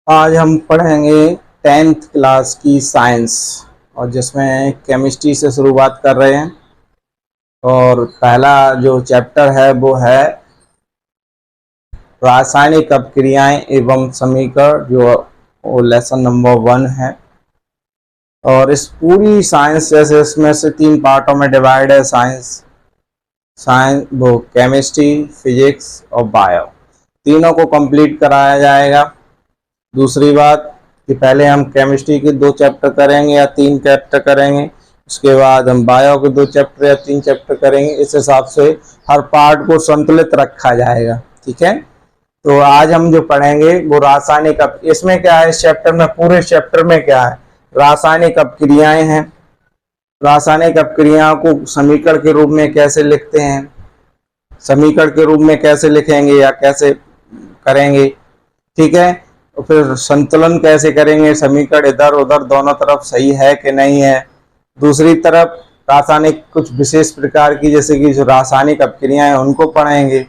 आज हम पढ़ेंगे 10th क्लास की साइंस और जिसमें केमिस्ट्री से शुरुआत कर रहे हैं। और पहला जो चैप्टर है वो है रासायनिक अपक्रियाएं एवं समीकरण, जो लेसन नंबर 1 है। और इस पूरी साइंस, जैसे इसमें से 3 पार्टों में डिवाइड है साइंस वो केमिस्ट्री, फिजिक्स और बायो, तीनों को कंप्लीट कराया जाएगा। दूसरी बात कि पहले हम केमिस्ट्री के 2 चैप्टर करेंगे या 3 चैप्टर करेंगे, उसके बाद हम बायो के 2 चैप्टर या 3 चैप्टर करेंगे। इस हिसाब से हर पार्ट को संतुलित रखा जाएगा, ठीक है। तो आज हम जो पढ़ेंगे वो रासायनिक इसमें क्या है, इस चैप्टर में, पूरे चैप्टर में क्या है, रासायनिक अपक्रियाएं हैं। रासायनिक अपक्रियाओं को समीकरण के रूप में कैसे लिखते हैं, समीकरण के रूप में कैसे लिखेंगे या कैसे करेंगे, ठीक है। तो फिर संतुलन कैसे करेंगे, समीकरण इधर उधर दोनों तरफ सही है कि नहीं है। दूसरी तरफ रासायनिक कुछ विशेष प्रकार की, जैसे कि जो रासायनिक अपक्रियाएं उनको पढ़ेंगे।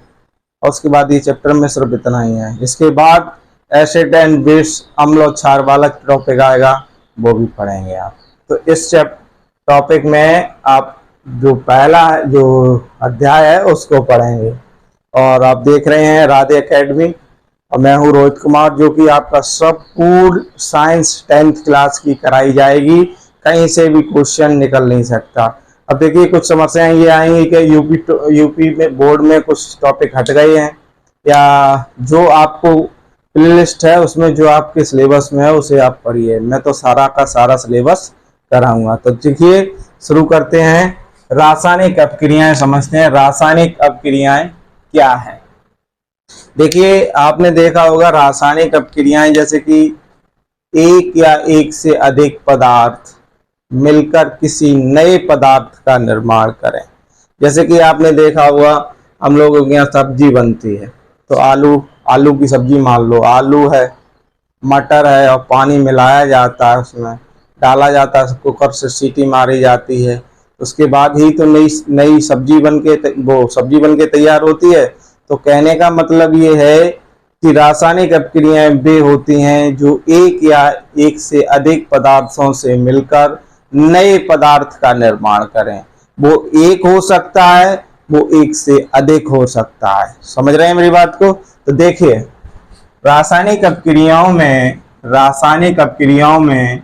और उसके बाद ये चैप्टर में सिर्फ इतना ही है। इसके बाद एसिड एंड बेस, अम्ल और क्षार वाला टॉपिक आएगा, वो भी पढ़ेंगे आप। तो इस टॉपिक में आप जो पहला जो अध्याय है उसको पढ़ेंगे। और आप देख रहे हैं राधे एकेडमी, और मैं हूँ रोहित कुमार, जो कि आपका सब पूर्ण साइंस 10th क्लास की कराई जाएगी। कहीं से भी क्वेश्चन निकल नहीं सकता। अब देखिए, कुछ समस्याएं ये आएंगी कि यूपी में बोर्ड में कुछ टॉपिक हट गए हैं, या जो आपको प्लेलिस्ट है उसमें जो आपके सिलेबस में है उसे आप पढ़िए। मैं तो सारा का सारा सिलेबस कराऊंगा। तो देखिए, शुरू करते हैं। रासायनिक अपक्रियाएं समझते हैं। रासायनिक अपक्रियाएं क्या है? देखिए, आपने देखा होगा रासायनिक अपक्रियाएं जैसे कि एक या एक से अधिक पदार्थ मिलकर किसी नए पदार्थ का निर्माण करें। जैसे कि आपने देखा होगा, हम लोगों के यहाँ सब्जी बनती है, तो आलू की सब्जी मान लो, आलू है, मटर है, और पानी मिलाया जाता है, उसमें डाला जाता है, कुकर से सीटी मारी जाती है, उसके बाद ही तो नई सब्जी बन के तैयार होती है। तो कहने का मतलब ये है कि रासायनिक अपक्रियाएं वे होती हैं जो एक या एक से अधिक पदार्थों से मिलकर नए पदार्थ का निर्माण करें। वो एक हो सकता है, वो एक से अधिक हो सकता है। समझ रहे हैं मेरी बात को? तो देखिए, रासायनिक अपक्रियाओं में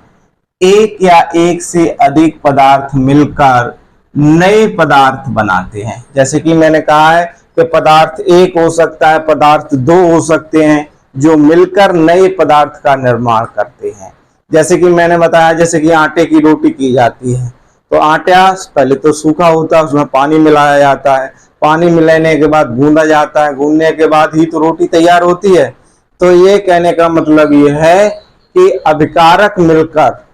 एक या एक से अधिक पदार्थ मिलकर नए पदार्थ बनाते हैं। जैसे कि मैंने कहा है कि पदार्थ एक हो सकता है, पदार्थ 2 हो सकते हैं, जो मिलकर नए पदार्थ का निर्माण करते हैं। जैसे कि मैंने बताया, जैसे कि आटे की रोटी की जाती है, तो आटा पहले तो सूखा होता है, उसमें पानी मिलाया जाता है, पानी मिलाने के बाद गूंदा जाता है, गूंदने के बाद ही तो रोटी तैयार होती है। तो ये कहने का मतलब ये है कि अभिकारक मिलकर,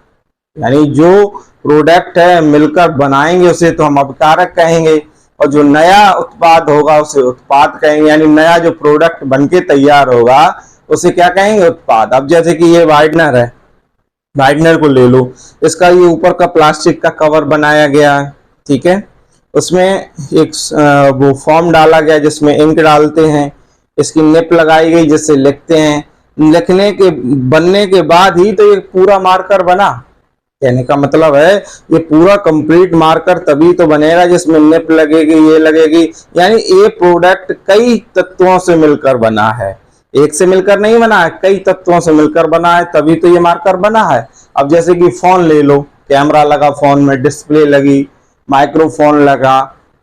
यानी जो प्रोडक्ट है मिलकर बनाएंगे उसे तो हम अभिकारक कहेंगे, और जो नया उत्पाद होगा उसे उत्पाद कहेंगे। यानी नया जो प्रोडक्ट बनके तैयार होगा उसे क्या कहेंगे? उत्पाद। अब जैसे कि ये वाइटनर है, वाइटनर को ले लो, इसका ये ऊपर का प्लास्टिक का कवर बनाया गया है, ठीक है। उसमें एक वो फॉर्म डाला गया जिसमें इंक डालते हैं, इसकी निप लगाई गई जिससे लिखते हैं। लिखने के बनने के बाद ही तो ये पूरा मार्कर बना। कहने का मतलब है ये पूरा कंप्लीट मार्कर तभी तो बनेगा जिसमें निप लगेगी, ये लगेगी। यानी ये प्रोडक्ट कई तत्वों से मिलकर बना है, एक से मिलकर नहीं बना है, कई तत्वों से मिलकर बना है, तभी तो ये मार्कर बना है। अब जैसे कि फोन ले लो, कैमरा लगा फोन में, डिस्प्ले लगी, माइक्रोफोन लगा,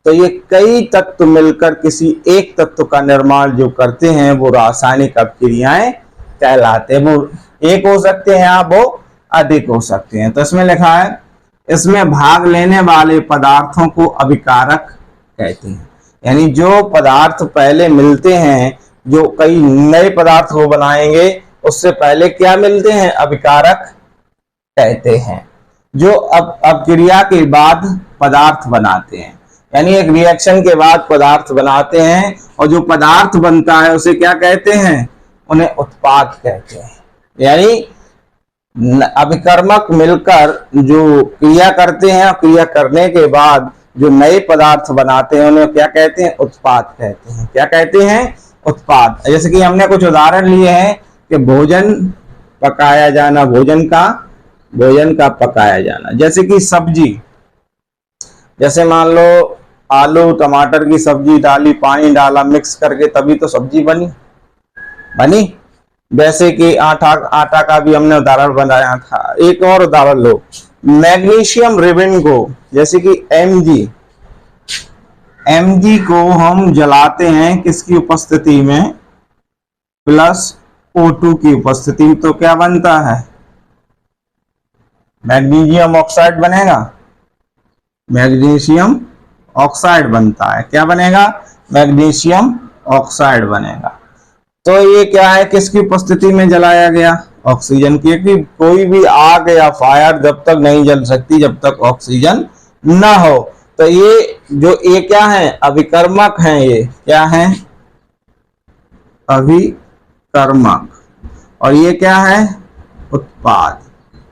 तो ये कई तत्व मिलकर किसी एक तत्व का निर्माण जो करते हैं वो रासायनिक अपक्रियाएं कहलाते हैं। वो एक हो सकते हैं या वो अधिक हो सकते हैं। तो इसमें लिखा है, इसमें भाग लेने वाले पदार्थों को अभिकारक कहते हैं। यानी जो पदार्थ पहले मिलते हैं, जो कई नए पदार्थ को बनाएंगे, उससे पहले क्या मिलते हैं? अभिकारक कहते हैं। जो अब अपक्रिया के बाद पदार्थ बनाते हैं, यानी एक रिएक्शन के बाद पदार्थ बनाते हैं, और जो पदार्थ बनता है उसे क्या कहते हैं? उन्हें उत्पाद कहते हैं। यानी अभिकर्मक मिलकर जो क्रिया करते हैं, क्रिया करने के बाद जो नए पदार्थ बनाते हैं उन्हें क्या कहते हैं? उत्पाद कहते हैं। क्या कहते हैं? उत्पाद। जैसे कि हमने कुछ उदाहरण लिए हैं कि भोजन पकाया जाना, भोजन का पकाया जाना। जैसे कि सब्जी, जैसे मान लो आलू टमाटर की सब्जी डाली, पानी डाला, मिक्स करके, तभी तो सब्जी बनी। वैसे कि आटा का भी हमने उदाहरण बनाया था। एक और उदाहरण लो, मैग्नीशियम रिबन को, जैसे कि एमजी को हम जलाते हैं किसकी उपस्थिति में, +O2 की उपस्थिति में, तो क्या बनता है, मैग्नीशियम ऑक्साइड बनेगा, मैग्नीशियम ऑक्साइड बनता है। क्या बनेगा, मैग्नीशियम ऑक्साइड बनेगा। तो ये क्या है, किसकी उपस्थिति में जलाया गया, ऑक्सीजन की। क्योंकि कोई भी आग या फायर जब तक नहीं जल सकती जब तक ऑक्सीजन ना हो। तो ये क्या है, अभिकर्मक हैं। ये क्या है, अभिकर्मक। और ये क्या है, उत्पाद।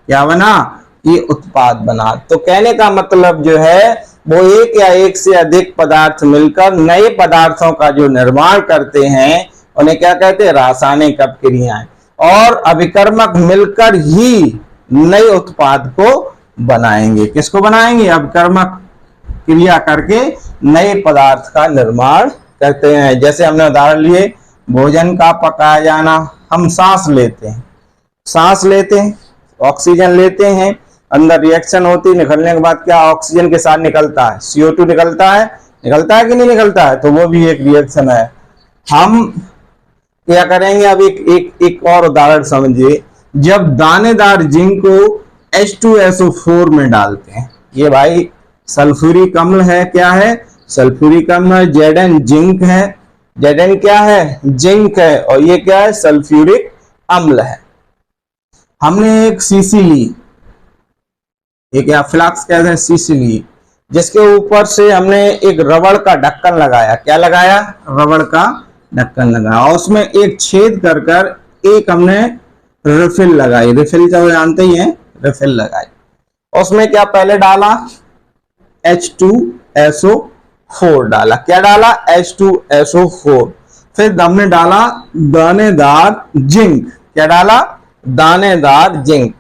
क्या बना, ये उत्पाद बना। तो कहने का मतलब जो है वो एक या एक से अधिक पदार्थ मिलकर नए पदार्थों का जो निर्माण करते हैं उन्हें क्या कहते हैं, रासायनिक अपक्रियाएं। और अभिकर्मक मिलकर ही नए उत्पाद को बनाएंगे। किसको बनाएंगे, अभिकर्मक क्रिया करके नए पदार्थ का निर्माण करते हैं। जैसे हमने उदाहरण लिए, भोजन का पकाया जाना। हम सांस लेते हैं, ऑक्सीजन लेते हैं, अंदर रिएक्शन होती, निकलने के बाद क्या ऑक्सीजन के साथ निकलता है, CO2 निकलता है कि नहीं निकलता है, तो वो भी एक रिएक्शन है। हम क्या करेंगे, अब एक और उदाहरण समझिए। जब दानेदार जिंक को H2SO4 में डालते हैं, ये भाई सल्फ्यूरिक अम्ल है। क्या है, सल्फ्यूरिक अम्ल। Zn जिंक है, Zn क्या है, जिंक है, और ये क्या है, सल्फ्यूरिक अम्ल है। हमने एक शीशी ली, एक या फ्लास्क कहते हैं, शीशी ली, जिसके ऊपर से हमने एक रबड़ का ढक्कन लगाया। क्या लगाया, रबड़ का ढक्कन लगाया, और उसमें एक छेद कर एक हमने रिफिल लगाई। रिफिल तो जानते ही हैं, रिफिल लगाई। उसमें क्या पहले डाला, H2SO4 डाला। क्या डाला, H2SO4। फिर हमने डाला दानेदार जिंक। क्या डाला, दानेदार जिंक।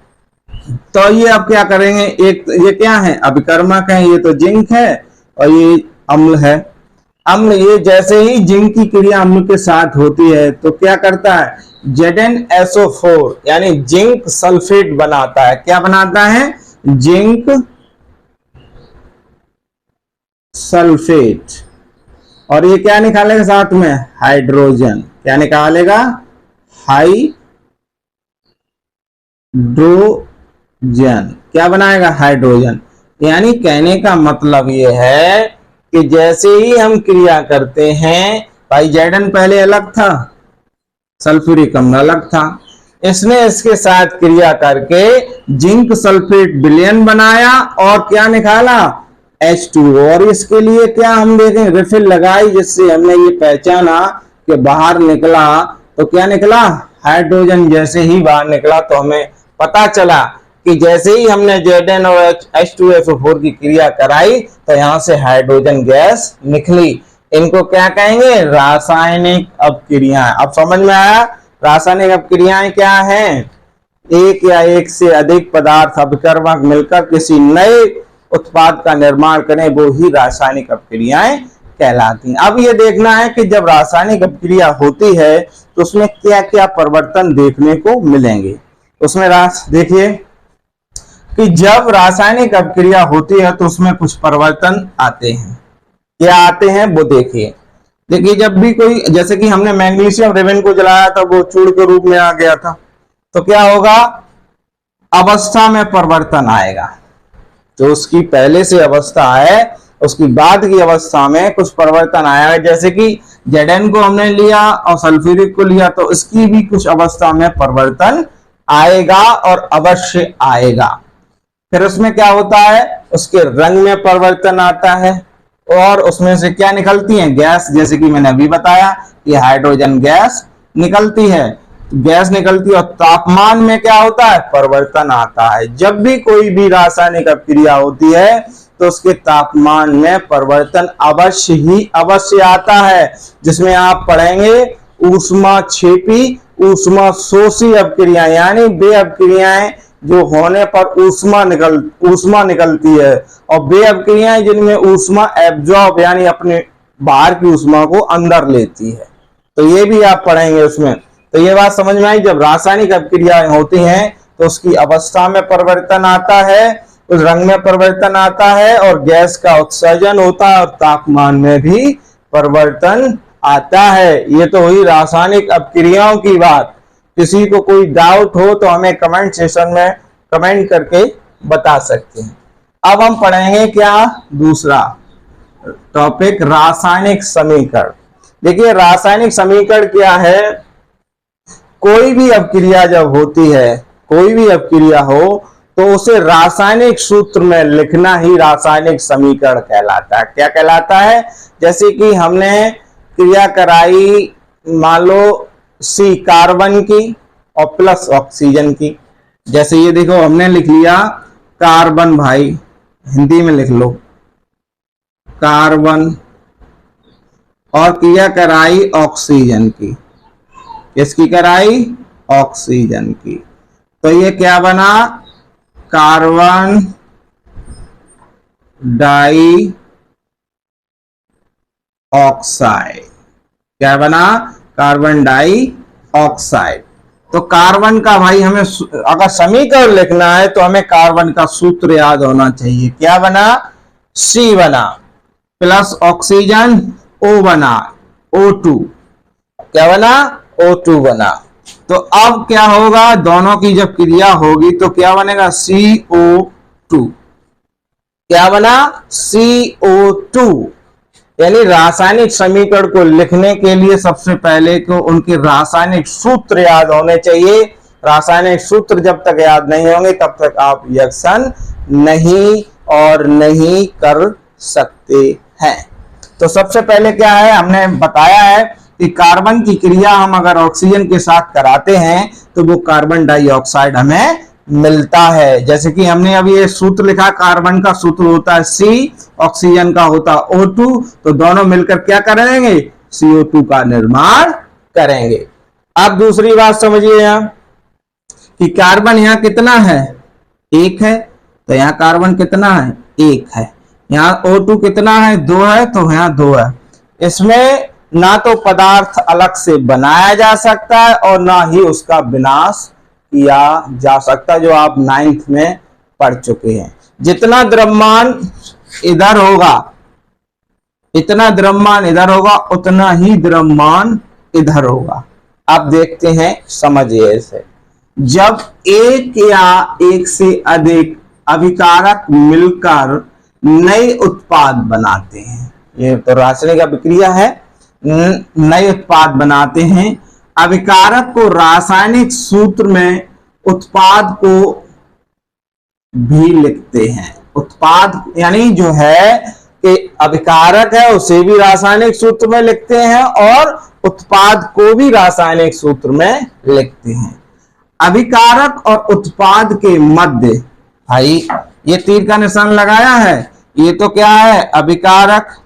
तो ये अब क्या करेंगे, ये क्या है, अभिकर्मक है, ये तो जिंक है और ये अम्ल है। अम्ल, ये जैसे ही जिंक की क्रिया अम्ल के साथ होती है तो क्या करता है, ZnSO4 यानी जिंक सल्फेट बनाता है। क्या बनाता है, जिंक सल्फेट। और ये क्या निकालेगा साथ में, हाइड्रोजन। क्या निकालेगा, हाइड्रोजन। क्या बनाएगा, हाइड्रोजन। यानी कहने का मतलब ये है कि जैसे ही हम क्रिया करते हैं, भाई Zn पहले अलग था, सल्फ्यूरिक अम्ल अलग था, इसने इसके साथ क्रिया करके जिंक सल्फेट विलयन बनाया और क्या निकाला, H2O। और इसके लिए क्या हम देखें, रिफिल लगाई, जिससे हमने ये पहचाना कि बाहर निकला तो क्या निकला, हाइड्रोजन। जैसे ही बाहर निकला तो हमें पता चला कि जैसे ही हमने Zn और H2SO4 की क्रिया कराई तो यहां से हाइड्रोजन गैस निकली। इनको क्या कहेंगे, रासायनिक अपक्रियाएं। अब समझ में आया रासायनिक अपक्रियाएं क्या हैं, एक या एक से अधिक पदार्थ अभिकर्मक मिलकर किसी नए उत्पाद का निर्माण करें, वो ही रासायनिक अपक्रियाएं कहलाती हैं। अब ये देखना है कि जब रासायनिक अपक्रिया होती है तो उसमें क्या क्या परिवर्तन देखने को मिलेंगे। उसमें देखिए कि जब रासायनिक अपक्रिया होती है तो उसमें कुछ परिवर्तन आते हैं। क्या आते हैं वो देखिए। जब भी कोई, जैसे कि हमने मैग्नीशियम रिबन को जलाया था, वो चूड़ के रूप में आ गया था, तो क्या होगा, अवस्था में परिवर्तन आएगा। जो उसकी पहले से अवस्था है उसकी बाद की अवस्था में कुछ परिवर्तन आया है। जैसे कि Zn को हमने लिया और सल्फ्यूरिक को लिया तो इसकी भी कुछ अवस्था में परिवर्तन आएगा और अवश्य आएगा। फिर उसमें क्या होता है, उसके रंग में परिवर्तन आता है और उसमें से क्या निकलती है, गैस। जैसे कि मैंने अभी बताया कि हाइड्रोजन गैस निकलती है, गैस निकलती है। और तापमान में क्या होता है, परिवर्तन आता है। जब भी कोई भी रासायनिक अपक्रिया होती है तो उसके तापमान में परिवर्तन अवश्य आता है, जिसमें आप पढ़ेंगे ऊष्माक्षेपी ऊष्मा शोषी अपक्रियाएं, यानी वे अपक्रियाएं जो होने पर ऊष्मा निकलती है, और वे अपक्रियाएं जिनमें ऊष्मा एब्जॉर्ब यानी अपने बाहर की ऊष्मा को अंदर लेती है। तो ये भी आप पढ़ेंगे उसमें। तो ये बात समझ में आई, जब रासायनिक अपक्रियाएं होती हैं तो उसकी अवस्था में परिवर्तन आता है, उस रंग में परिवर्तन आता है, और गैस का उत्सर्जन होता है, और तापमान में भी परिवर्तन आता है। ये तो हुई रासायनिक अपक्रियाओं की बात। किसी को कोई डाउट हो तो हमें कमेंट सेक्शन में कमेंट करके बता सकते हैं। अब हम पढ़ेंगे क्या, दूसरा टॉपिक, रासायनिक समीकरण। देखिए रासायनिक समीकरण क्या है, कोई भी अपक्रिया जब होती है, कोई भी अपक्रिया हो तो उसे रासायनिक सूत्र में लिखना ही रासायनिक समीकरण कहलाता है। क्या कहलाता है, जैसे कि हमने क्रिया कराई मान लो सी कार्बन की और प्लस ऑक्सीजन की। जैसे ये देखो हमने लिख लिया कार्बन, भाई हिंदी में लिख लो कार्बन, और क्रिया कराई ऑक्सीजन की। किसकी कराई, ऑक्सीजन की। तो ये क्या बना, कार्बन डाई ऑक्साइड। क्या बना, कार्बन डाई ऑक्साइड। तो कार्बन का भाई हमें अगर समीकरण लिखना है तो हमें कार्बन का सूत्र याद होना चाहिए। क्या बना, सी बना, प्लस ऑक्सीजन ओ बना, O2। क्या बना, O2 बना। तो अब क्या होगा, दोनों की जब क्रिया होगी तो क्या बनेगा, CO2। क्या बना, CO2। यानी रासायनिक समीकरण को लिखने के लिए सबसे पहले को उनके रासायनिक सूत्र याद होने चाहिए। रासायनिक सूत्र जब तक याद नहीं होंगे तब तक आप रिएक्शन नहीं कर सकते हैं। तो सबसे पहले क्या है, हमने बताया है कि कार्बन की क्रिया हम अगर ऑक्सीजन के साथ कराते हैं तो वो कार्बन डाइऑक्साइड हमें मिलता है। जैसे कि हमने अभी ये सूत्र लिखा, कार्बन का सूत्र होता है C, ऑक्सीजन का होता है O2, तो दोनों मिलकर क्या करेंगे, CO2 का निर्माण करेंगे। अब दूसरी बात समझिए यहां कि कार्बन यहां कितना है, 1 है, तो यहां कार्बन कितना है, 1 है। यहां O2 कितना है, 2 है, तो यहां 2 है। इसमें ना तो पदार्थ अलग से बनाया जा सकता है और ना ही उसका विनाश किया जा सकता, जो आप 9th में पढ़ चुके हैं। जितना द्रव्यमान इधर होगा, इतना द्रव्यमान इधर होगा, उतना ही द्रव्यमान इधर होगा। आप देखते हैं, समझिए इसे। जब एक या एक से अधिक अभिकारक मिलकर नए उत्पाद बनाते हैं, ये तो रासायनिक अभिक्रिया है, नए उत्पाद बनाते हैं। अभिकारक को रासायनिक सूत्र में उत्पाद को भी लिखते हैं। उत्पाद यानी जो है कि अभिकारक है उसे भी रासायनिक सूत्र में लिखते हैं और उत्पाद को भी रासायनिक सूत्र में लिखते हैं। अभिकारक और उत्पाद के मध्य, भाई ये तीर का निशान लगाया है, ये तो क्या है, अभिकारक,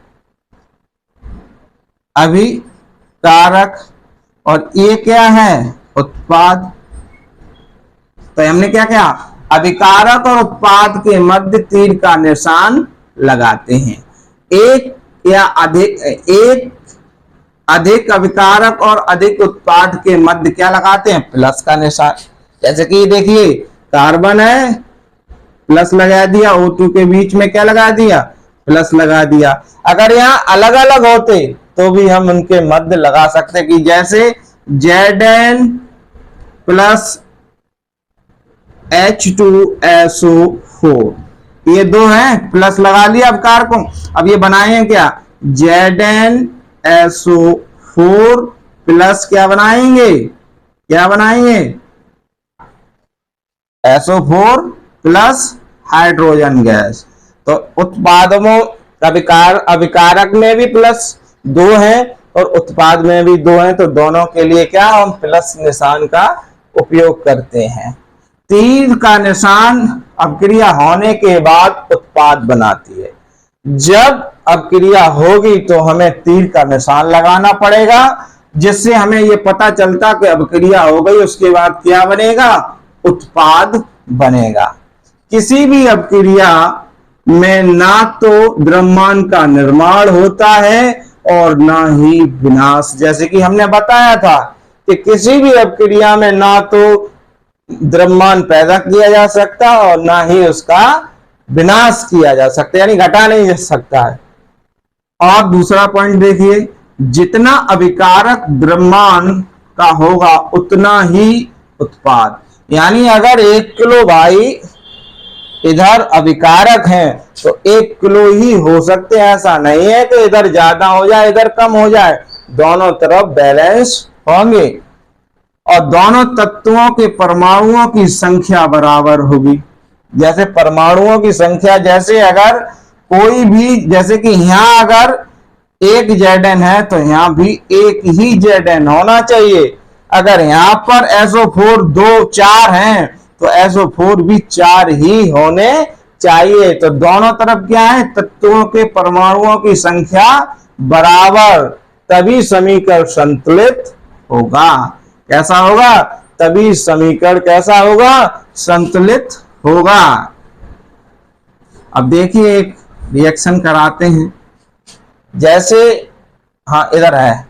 अभिकारक, और ये क्या है, उत्पाद। तो हमने क्या किया, अभिकारक और उत्पाद के मध्य तीर का निशान लगाते हैं। एक या अधिक अभिकारक और अधिक उत्पाद के मध्य क्या लगाते हैं, प्लस का निशान। जैसे कि देखिए कार्बन है, प्लस लगा दिया, O2 के बीच में क्या लगा दिया, प्लस लगा दिया। अगर यहाँ अलग अलग होते तो भी हम उनके मध्य लगा सकते कि जैसे Zn प्लस H2SO4, ये दो हैं, प्लस लगा लिया अब कार को। अब ये बनाएंगे क्या, ZnSO4 प्लस क्या बनाएंगे, क्या बनाएंगे, SO4 प्लस हाइड्रोजन गैस। तो उत्पादों अभिकारक में भी प्लस 2 है और उत्पाद में भी 2 है, तो दोनों के लिए क्या हम प्लस निशान का उपयोग करते हैं। तीर का निशान अपक्रिया होने के बाद उत्पाद बनाती है। जब अपक्रिया होगी तो हमें तीर का निशान लगाना पड़ेगा जिससे हमें ये पता चलता कि अभिक्रिया हो गई, उसके बाद क्या बनेगा, उत्पाद बनेगा। किसी भी अभिक्रिया में ना तो द्रव्यमान का निर्माण होता है और ना ही विनाश। जैसे कि हमने बताया था कि किसी भी अभिक्रिया में ना तो द्रव्यमान पैदा किया जा सकता और ना ही उसका विनाश किया जा सकता, यानी घटा नहीं जा सकता है। और दूसरा पॉइंट देखिए, जितना अभिकारक द्रव्यमान का होगा उतना ही उत्पाद। यानी अगर 1 किलो भाई इधर अभिकारक है तो 1 किलो ही हो सकते हैं, ऐसा नहीं है कि इधर ज्यादा हो जाए इधर कम हो जाए, दोनों तरफ बैलेंस होंगे और दोनों तत्वों के परमाणुओं की संख्या बराबर होगी। जैसे परमाणुओं की संख्या, जैसे अगर कोई भी, जैसे कि यहां अगर 1 Zn है तो यहां भी 1 ही Zn होना चाहिए। अगर यहां पर SO4 2 4 हैं तो SO4 भी 4 ही होने चाहिए। तो दोनों तरफ क्या है, तत्वों के परमाणुओं की संख्या बराबर, तभी समीकरण संतुलित होगा। कैसा होगा, तभी समीकरण कैसा होगा, संतुलित होगा। अब देखिए एक रिएक्शन कराते हैं। जैसे हाँ इधर है,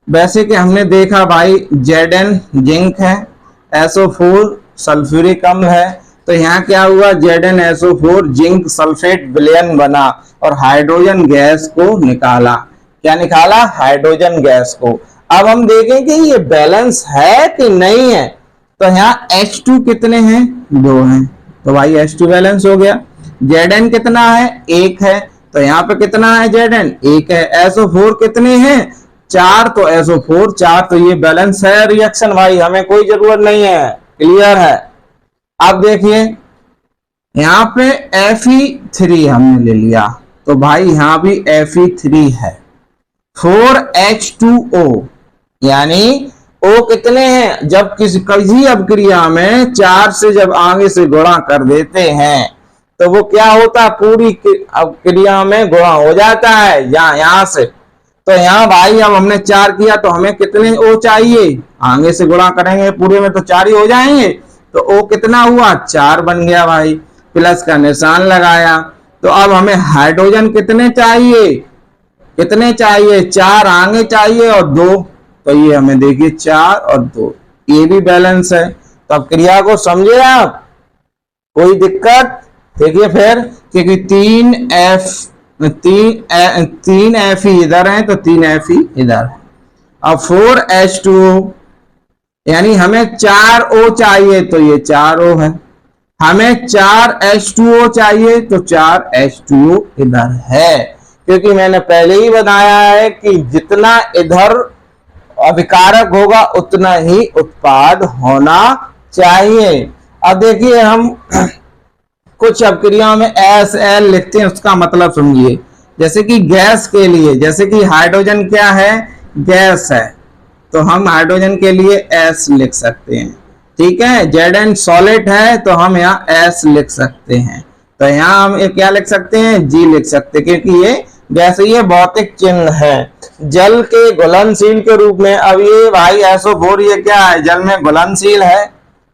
वैसे कि हमने देखा भाई Zn जिंक है, SO4 सल्फ्यूरिक अम्ल है, तो यहाँ क्या हुआ, ZnSO4 जिंक सल्फेट विलयन बना और हाइड्रोजन गैस को निकाला। क्या निकाला, हाइड्रोजन गैस को। अब हम देखें कि ये बैलेंस है कि नहीं है। तो यहाँ H2 कितने हैं, 2 हैं, तो भाई H2 बैलेंस हो गया। Zn कितना है, 1 है, तो यहाँ पे कितना है Zn, 1 है। SO4 कितने हैं, 4, तो SO4 4, तो ये बैलेंस है रिएक्शन भाई, हमें कोई जरूरत नहीं है, क्लियर है। अब देखिए यहाँ पे Fe3 हमने ले लिया, तो भाई यहाँ भी Fe3 है। 4H2O, यानी O कितने हैं, जब किसी अभिक्रिया में 4 से जब आगे से गुणा कर देते हैं तो वो क्या होता है, पूरी अभिक्रिया में गुणा हो जाता है यहाँ से। तो यहाँ भाई अब हमने 4 किया तो हमें कितने O चाहिए, आगे से गुणा करेंगे पूरे में तो 4 ही हो जाएंगे। तो O कितना हुआ, 4 बन गया भाई, प्लस का निशान लगाया। तो अब हमें हाइड्रोजन कितने चाहिए, कितने चाहिए, 4 आगे चाहिए और 2, तो ये हमें देखिए 4 और 2, ये भी बैलेंस है। तो अब क्रिया को समझे आप, कोई दिक्कत, देखिए फिर, क्योंकि 3 Fe इधर है तो 3 Fe इधर है। अब 4H2O, यानी हमें 4 O चाहिए तो ये 4 O है, हमें 4 H2O चाहिए तो 4 H2O इधर है। क्योंकि मैंने पहले ही बताया है कि जितना इधर अभिकारक होगा उतना ही उत्पाद होना चाहिए। अब देखिए हम कुछ अभिक्रियाओं में SL लिखते हैं, उसका मतलब समझिए। जैसे कि गैस के लिए, जैसे कि हाइड्रोजन क्या है, गैस है, तो हम हाइड्रोजन के लिए S लिख सकते हैं, ठीक है। Zn सॉलिड है तो हम यहाँ S लिख सकते हैं, तो यहाँ हम क्या लिख सकते हैं, G लिख सकते हैं, क्योंकि ये गैसीय भौतिक चिन्ह है जल के घुलनशील के रूप में। अब ये भाई SO4 ये क्या है, जल में घुलनशील है,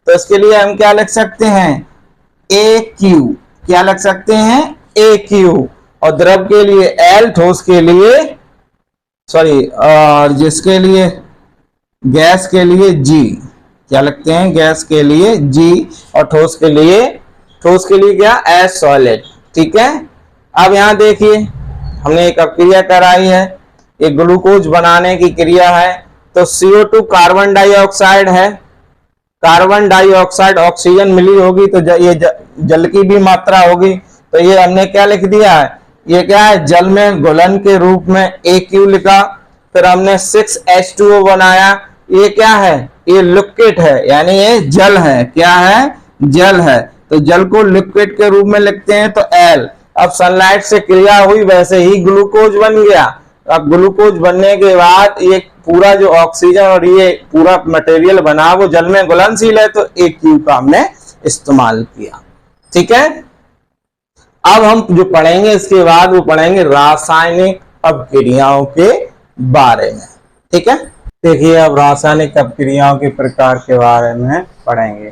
तो इसके लिए हम क्या लिख सकते हैं, AQ, क्या लिख सकते हैं, AQ। और द्रव के लिए L, ठोस के लिए सॉरी, और जिसके लिए गैस के लिए G, क्या लिखते हैं, गैस के लिए G, और ठोस के लिए क्या, S सॉलिड, ठीक है। अब यहाँ देखिए हमने एक क्रिया कराई है, एक ग्लूकोज बनाने की क्रिया है। तो CO2 कार्बन डाइऑक्साइड है, कार्बन डाइऑक्साइड ऑक्सीजन मिली होगी तो ये जल की भी मात्रा होगी, तो ये हमने क्या लिख दिया है, ये क्या है, जल में घुलन के रूप में AQ लिखा। फिर हमने 6H2O बनाया, ये क्या है, ये लिक्विड है, यानी ये जल है, क्या है, जल है, तो जल को लिक्विड के रूप में लिखते हैं तो L। अब सनलाइट से क्रिया हुई वैसे ही ग्लूकोज बन गया। अब ग्लूकोज बनने के बाद ये पूरा जो ऑक्सीजन और ये पूरा मटेरियल बना वो जल में घुलनशील है, तो AQ का हमने इस्तेमाल किया, ठीक है। अब हम जो पढ़ेंगे इसके बाद वो पढ़ेंगे रासायनिक अभिक्रियाओं के बारे में, ठीक है। देखिए अब रासायनिक अपक्रियाओं के प्रकार के बारे में पढ़ेंगे।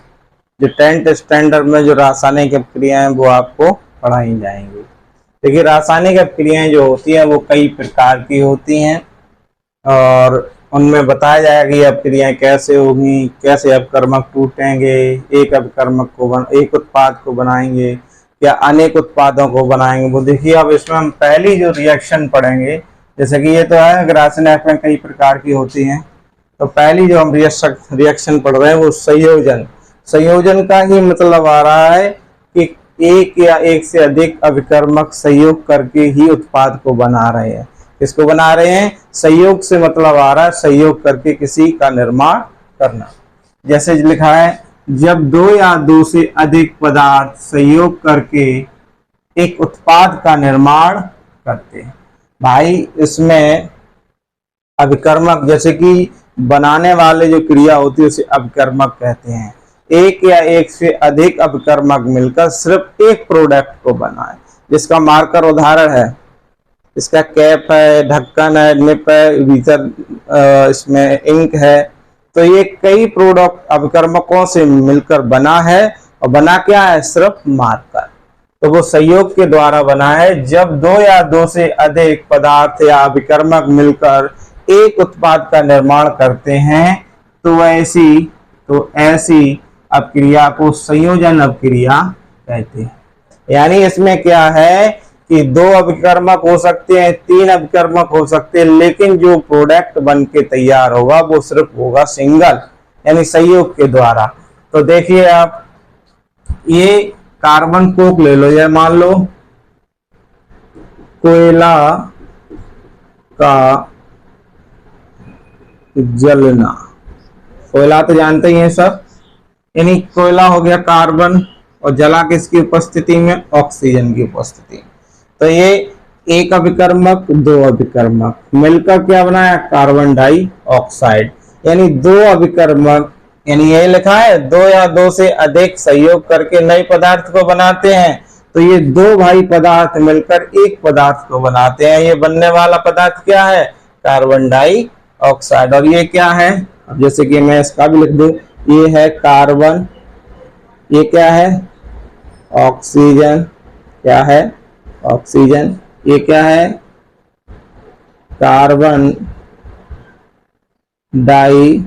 जो 10th स्टैंडर्ड में जो रासायनिक अपक्रियाएं वो आपको पढ़ाई जाएंगी। देखिए रासायनिक अपक्रियाएं जो होती हैं वो कई प्रकार की होती हैं और उनमें बताया जाएगा कि अपक्रियाएं कैसे होगी, कैसे अपकर्मक टूटेंगे, एक उत्पाद को बनाएंगे या अनेक उत्पादों को बनाएंगे। वो देखिए अब इसमें हम पहली जो रिएक्शन पढ़ेंगे, जैसे कि ये तो है रासायनिक में कई प्रकार की होती हैं, तो पहली जो हम रिएक्शन पढ़ रहे हैं वो संयोजन। संयोजन का ही मतलब आ रहा है कि एक या एक से अधिक अभिकर्मक संयोग करके ही उत्पाद को बना रहे हैं। किसको बना रहे हैं? संयोग से मतलब आ रहा है संयोग करके किसी का निर्माण करना। जैसे लिखा है, जब दो या दो से अधिक पदार्थ संयोग करके एक उत्पाद का निर्माण करते हैं। भाई इसमें अभिकर्मक, जैसे कि बनाने वाले जो क्रिया होती है उसे अभिकर्मक कहते हैं। एक या एक से अधिक अभिकर्मक मिलकर सिर्फ एक प्रोडक्ट को बनाए, जिसका मार्कर उदाहरण है, इसका कैप है, ढक्कन है, निप है, भीतर इसमें इंक है। तो ये कई प्रोडक्ट अभिकर्मकों से मिलकर बना है, और बना क्या है? सिर्फ मार्कर। तो वो संयोग के द्वारा बना है। जब दो या दो से अधिक पदार्थ या अभिकर्मक मिलकर एक उत्पाद का निर्माण करते हैं तो ऐसी अपक्रिया को संयोजन अपक्रिया कहते हैं। यानी इसमें क्या है कि दो अभिकर्मक हो सकते हैं, तीन अभिकर्मक हो सकते हैं, लेकिन जो प्रोडक्ट बन के तैयार होगा वो सिर्फ होगा सिंगल, यानी संयोग के द्वारा। तो देखिए आप, ये कार्बन कोक ले लो, या मान लो कोयला का जलना, कोयला तो जानते ही हैं सब, यानी कोयला हो गया कार्बन, और जला किसकी उपस्थिति में? ऑक्सीजन की उपस्थिति में। तो ये एक अभिकर्मक, दो अभिकर्मक मिलकर क्या बनाया? Carbon dioxide. यानी दो अभिकर्मक, यानी ये लिखा है दो या दो से अधिक संयोग करके नए पदार्थ को बनाते हैं। तो ये दो भाई पदार्थ मिलकर एक पदार्थ को बनाते हैं। ये बनने वाला पदार्थ क्या है? Carbon dioxide. और ये क्या है? अब जैसे कि मैं इसका भी लिख दूं, ये है कार्बन, ये क्या है? ऑक्सीजन। क्या है? ऑक्सीजन। ये क्या है? Carbon dioxide.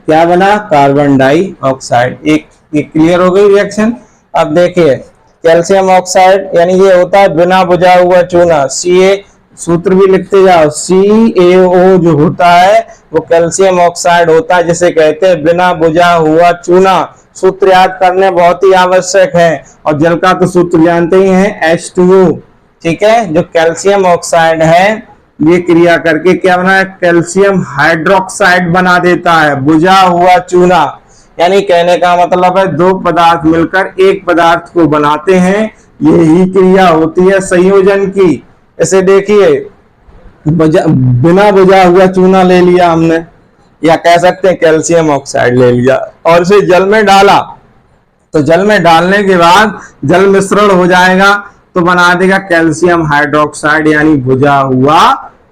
क्या बना? Carbon dioxide. एक ये क्लियर हो गई रिएक्शन। अब देखिए कैल्शियम ऑक्साइड, यानी ये होता है बिना बुझा हुआ चूना। Ca सूत्र भी लिखते जाओ, CaO जो होता है वो कैल्शियम ऑक्साइड होता है, जिसे कहते हैं बिना बुझा हुआ चूना। सूत्र याद करने बहुत ही आवश्यक है, और जल का तो सूत्र जानते ही हैं, H2O। ठीक है, जो कैल्शियम ऑक्साइड है ये क्रिया करके क्या बना है? कैल्शियम हाइड्रोक्साइड बना देता है, बुझा हुआ चूना। यानी कहने का मतलब है दो पदार्थ मिलकर एक पदार्थ को बनाते हैं, यही क्रिया होती है संयोजन की। ऐसे देखिए, बिना बुझा हुआ चूना ले लिया हमने, या कह सकते हैं कैल्शियम ऑक्साइड ले लिया, और इसे जल में डाला। तो जल में डालने के बाद जल मिश्रण हो जाएगा तो बना देगा कैल्शियम हाइड्रोक्साइड, यानी बुझा हुआ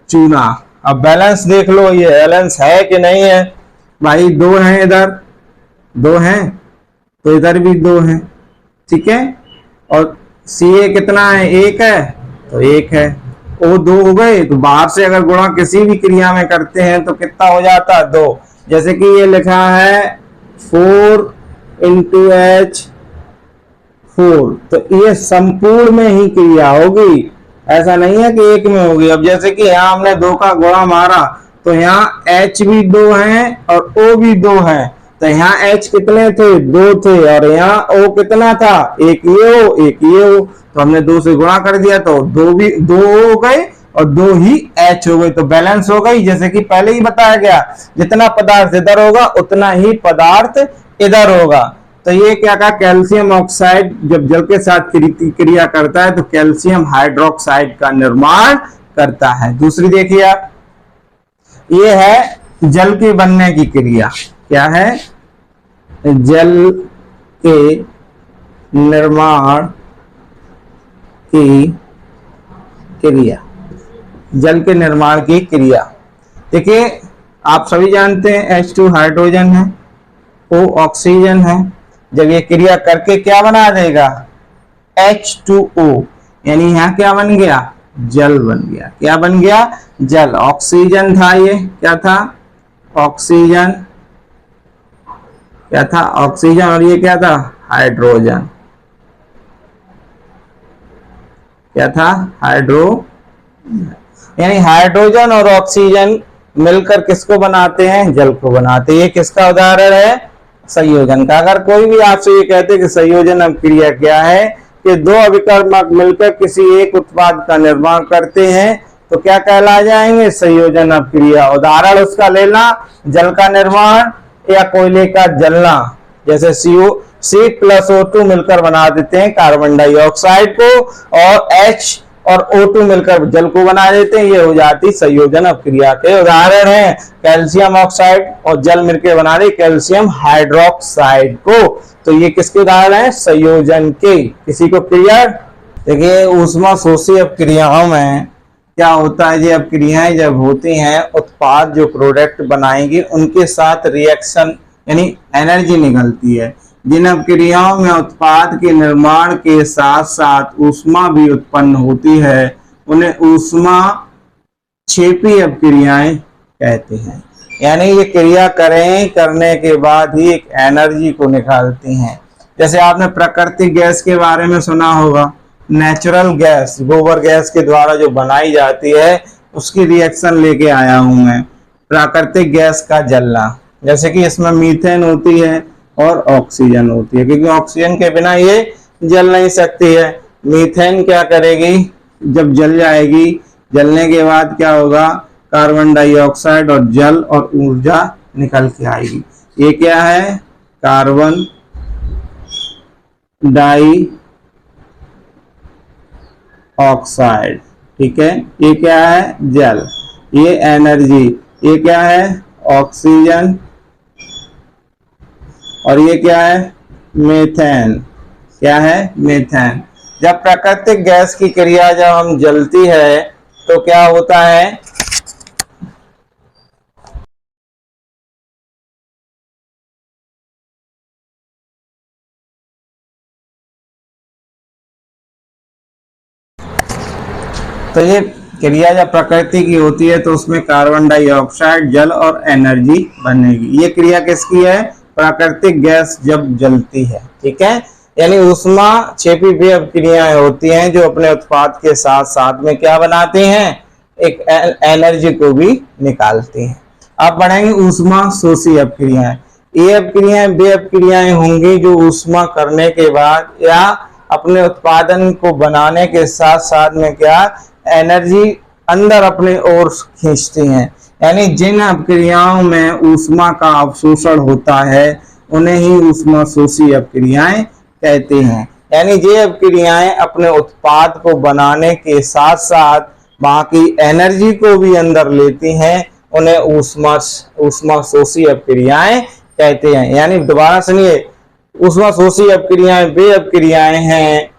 चूना। अब बैलेंस देख लो, ये बैलेंस है कि नहीं है? भाई दो हैं, इधर दो हैं तो इधर भी दो हैं। ठीक है, और Ca कितना है? एक है, तो एक है। O दो हो गए, तो बाहर से अगर गुणा किसी भी क्रिया में करते हैं तो कितना हो जाता है? दो। जैसे कि ये लिखा है 4 × H4, तो ये संपूर्ण में ही क्रिया होगी, ऐसा नहीं है कि एक में होगी। अब जैसे कि यहाँ हमने दो का गुणा मारा, तो यहाँ H भी दो हैं और O भी दो हैं। तो यहाँ H कितने थे? दो थे, और यहाँ O कितना था? एक ये हो, एक ये हो। तो हमने दो से गुणा कर दिया तो दो हो गए और दो ही H हो गए, तो बैलेंस हो गई। जैसे कि पहले ही बताया गया, जितना पदार्थ इधर होगा उतना ही पदार्थ इधर होगा। तो ये क्या कहा? कैल्शियम ऑक्साइड जब जल के साथ क्रिया करता है तो कैल्शियम हाइड्रोक्साइड का निर्माण करता है। दूसरी देखिए आप, ये है जल के बनने की क्रिया। क्या है? जल के निर्माण की क्रिया। जल के निर्माण की क्रिया। देखिए आप सभी जानते हैं H2 हाइड्रोजन है, O ऑक्सीजन है। जब ये क्रिया करके क्या बना देगा, H2O, यानी यहाँ क्या बन गया, जल बन गया। क्या बन गया, जल। ऑक्सीजन था, ये क्या था, ऑक्सीजन, क्या था, ऑक्सीजन, और ये क्या था, हाइड्रोजन। क्या था, हाइड्रो, यानी हाइड्रोजन और ऑक्सीजन मिलकर किसको बनाते हैं, जल को बनाते हैं। ये किसका उदाहरण है, संयोजन का। अगर कोई भी आपसे ये कहते हैं कि संयोजन अभिक्रिया क्या है, कि दो अभिकर्मक मिलकर किसी एक उत्पाद का निर्माण करते हैं, तो क्या कहला जाएंगे, संयोजन अभिक्रिया। उदाहरण उसका लेना, जल का निर्माण या कोयले का जलना। जैसे C+O2 मिलकर बना देते हैं कार्बन डाइऑक्साइड को, और H और O2 मिलकर जल को बना देते हैं। ये हो जाती संयोजन अभिक्रिया के उदाहरण है। कैल्शियम ऑक्साइड और जल मिलकर बना दे कैल्शियम हाइड्रोक्साइड को। तो ये किसके उदाहरण है, संयोजन के। किसी को क्लियर। देखिए ऊष्मा शोषी अभिक्रियाओं में क्या होता है, ये अभिक्रियाएं जब होती हैं, उत्पाद जो प्रोडक्ट बनाएंगे उनके साथ रिएक्शन यानी एनर्जी निकलती है। जिन अभिक्रियाओं में उत्पाद के निर्माण के साथ साथ ऊष्मा भी उत्पन्न होती है, उन्हें ऊष्मा क्षेपी अभिक्रियाएं कहते हैं। यानी ये क्रिया करने के बाद ही एक एनर्जी को निकालती हैं। जैसे आपने प्राकृतिक गैस के बारे में सुना होगा, नेचुरल गैस, गोबर गैस के द्वारा जो बनाई जाती है, उसकी रिएक्शन लेके आया हूं मैं। प्राकृतिक गैस का जलना, जैसे कि इसमें मीथेन होती है और ऑक्सीजन होती है, क्योंकि ऑक्सीजन के बिना ये जल नहीं सकती है। मीथेन क्या करेगी, जब जल जाएगी, जलने के बाद क्या होगा, कार्बन डाइऑक्साइड और जल और ऊर्जा निकल के आएगी। ये क्या है, कार्बन डाई ऑक्साइड, ठीक है। ये क्या है, जल। ये एनर्जी, ये क्या है, ऑक्सीजन, और ये क्या है, मीथेन। क्या है, मीथेन। जब प्राकृतिक गैस की क्रिया जब हम जलती है तो क्या होता है, तो ये क्रिया जब प्रकृति की होती है तो उसमें कार्बन डाइऑक्साइड, जल और एनर्जी बनेगी। ये क्रिया किसकी है, प्राकृतिक गैस जब जलती है, ठीक है। यानी ऊष्मा क्षेपी वे अभिक्रियाएं होती हैं जो अपने उत्पाद के साथ साथ में क्या बनाती हैं, एक एनर्जी को भी निकालती हैं। अब बढ़ेंगे ऊष्मा शोषी अभिक्रियाएं। ये अभिक्रियाएं वे अभिक्रियाएं होंगी जो ऊष्मा करने के बाद या अपने उत्पादन को बनाने के साथ साथ में क्या एनर्जी अंदर अपने ओर खींचती हैं। यानी जिन अभिक्रियाओं में ऊष्मा का अवशोषण होता है उन्हें ही ऊष्मा शोषी अभिक्रियाएं कहते हैं। यानी ये अभिक्रियाएं अपने उत्पाद को बनाने के साथ साथ बाकी एनर्जी को भी अंदर लेती हैं, उन्हें ऊष्मा शोषी अभिक्रियाएं कहते हैं। यानी दोबारा सुनिए, ऊष्मा शोषी अभिक्रियाएं वे अभिक्रियाएं हैं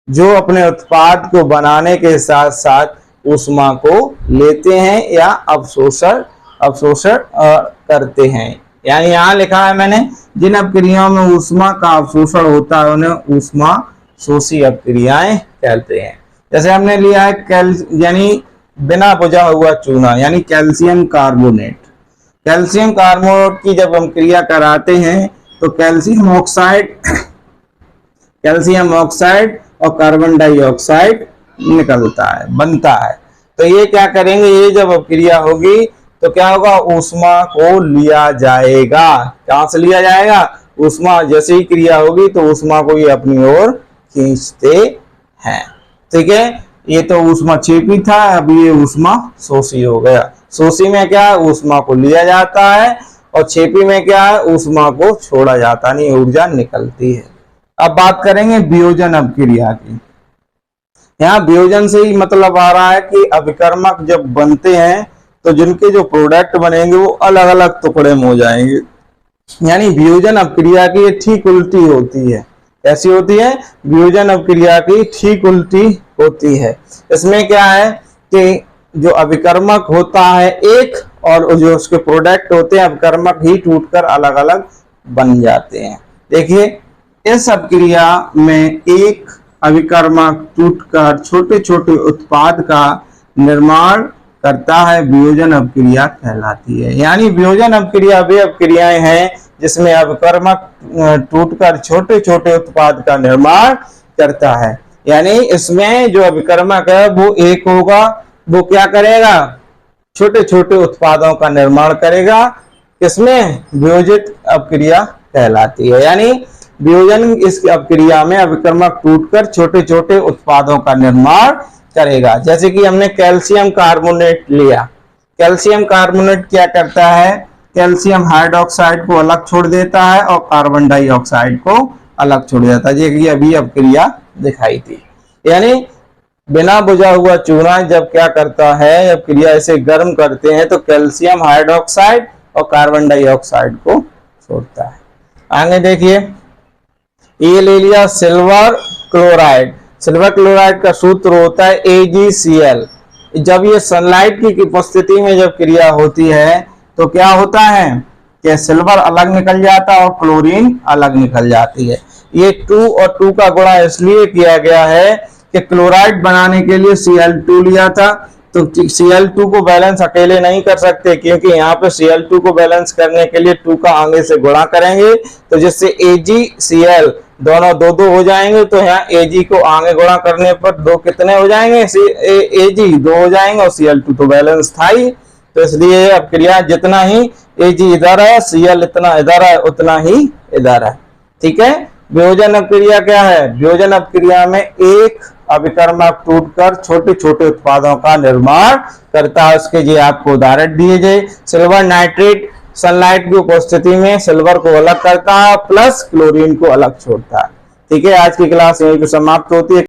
जो अपने उत्पाद को बनाने के साथ साथ ऊष्मा को लेते हैं या अवशोषण करते हैं। यानी यहाँ लिखा है मैंने, जिन अभिक्रियाओं में ऊष्मा का अवशोषण होता है उन्हें ऊष्मा शोषी अभिक्रियाएं कहते हैं। जैसे हमने लिया है यानी बिना बुझा हुआ चूना, यानी कैल्शियम कार्बोनेट। कैल्शियम कार्बोनेट की जब हम क्रिया कराते हैं तो कैल्शियम ऑक्साइड और कार्बन डाइऑक्साइड निकलता है, बनता है। तो ये क्या करेंगे, ये जब अभिक्रिया होगी तो क्या होगा, ऊष्मा को लिया जाएगा। कहां से लिया जाएगा, ऊष्मा। जैसे ही क्रिया होगी तो ऊष्मा को ये अपनी ओर खींचते हैं, ठीक है। ये तो ऊष्मा क्षेपी था, अब ये ऊष्मा शोषी हो गया। शोषी में क्या है, ऊष्मा को लिया जाता है, और क्षेपी में क्या है, ऊष्मा को छोड़ा जाता नहीं, ऊर्जा निकलती है। अब बात करेंगे वियोजन अभिक्रिया की। यहाँ वियोजन से ही मतलब आ रहा है कि अभिकर्मक जब बनते हैं तो जिनके जो प्रोडक्ट बनेंगे वो अलग अलग टुकड़े में हो जाएंगे। यानी वियोजन अभिक्रिया की ठीक उल्टी होती है। कैसी होती है, वियोजन अभिक्रिया की ठीक उल्टी होती है। इसमें क्या है कि जो अभिकर्मक होता है एक, और जो उसके प्रोडक्ट होते हैं अभिकर्मक ही टूटकर अलग अलग बन जाते हैं। देखिए इस अपक्रिया में एक अभिकर्मक टूटकर छोटे छोटे उत्पाद का निर्माण करता है, वियोजन अपक्रिया कहलाती है। यानी वियोजन अपक्रिया वे अपक्रियाएं हैं जिसमें अभिकर्मक टूटकर छोटे छोटे उत्पाद का निर्माण करता है। यानी इसमें जो अभिकर्मक है वो एक होगा, वो क्या करेगा, छोटे छोटे उत्पादों का निर्माण करेगा। किसमें, वियोजित अपक्रिया कहलाती है। यानी वियोजन इस अपक्रिया में अभिकर्मक टूटकर छोटे छोटे उत्पादों का निर्माण करेगा। जैसे कि हमने कैल्शियम कार्बोनेट लिया, कैल्शियम कार्बोनेट क्या करता है, कैल्शियम हाइड्रोक्साइड को अलग छोड़ देता है और कार्बन डाइऑक्साइड को अलग छोड़ देता है। ये अभी अपक्रिया दिखाई थी। यानी बिना बुझा हुआ चूना जब क्या करता है, अपक्रिया इसे गर्म करते हैं तो कैल्शियम हाइड्रोक्साइड और कार्बन डाइऑक्साइड को छोड़ता है। आगे देखिए, ये ले लिया सिल्वर क्लोराइड। सिल्वर क्लोराइड का सूत्र होता है AgCl। जब ये सनलाइट की उपस्थिति में जब क्रिया होती है तो क्या होता है कि सिल्वर अलग निकल जाता है और क्लोरीन अलग निकल जाती है। ये 2 और 2 का गुणा इसलिए किया गया है कि क्लोराइड बनाने के लिए Cl2 लिया था, तो Cl2 को बैलेंस अकेले नहीं कर सकते, क्योंकि यहाँ पे Cl2 को बैलेंस करने के लिए 2 का आगे से गुणा करेंगे, तो जिससे AgCl दोनों 2-2 हो जाएंगे। तो यहाँ Ag को आगे गुणा करने पर 2 कितने हो जाएंगे, Ag 2 हो जाएंगे और Cl2 तो बैलेंस था ही। तो इसलिए अपक्रिया जितना ही Ag इधर है, Cl इतना इधर है, उतना ही इधर है। ठीक है। वियोजन अपक्रिया क्या है, वियोजन अपक्रिया में एक अभिकर्मक टूटकर छोटे छोटे उत्पादों का निर्माण करता है। उसके ये आपको उदाहरण दिए गए, सिल्वर नाइट्रेट सनलाइट की उपस्थिति में सिल्वर को अलग करता है प्लस क्लोरीन को अलग छोड़ता है। ठीक है, आज की क्लास यहीं पे समाप्त होती है।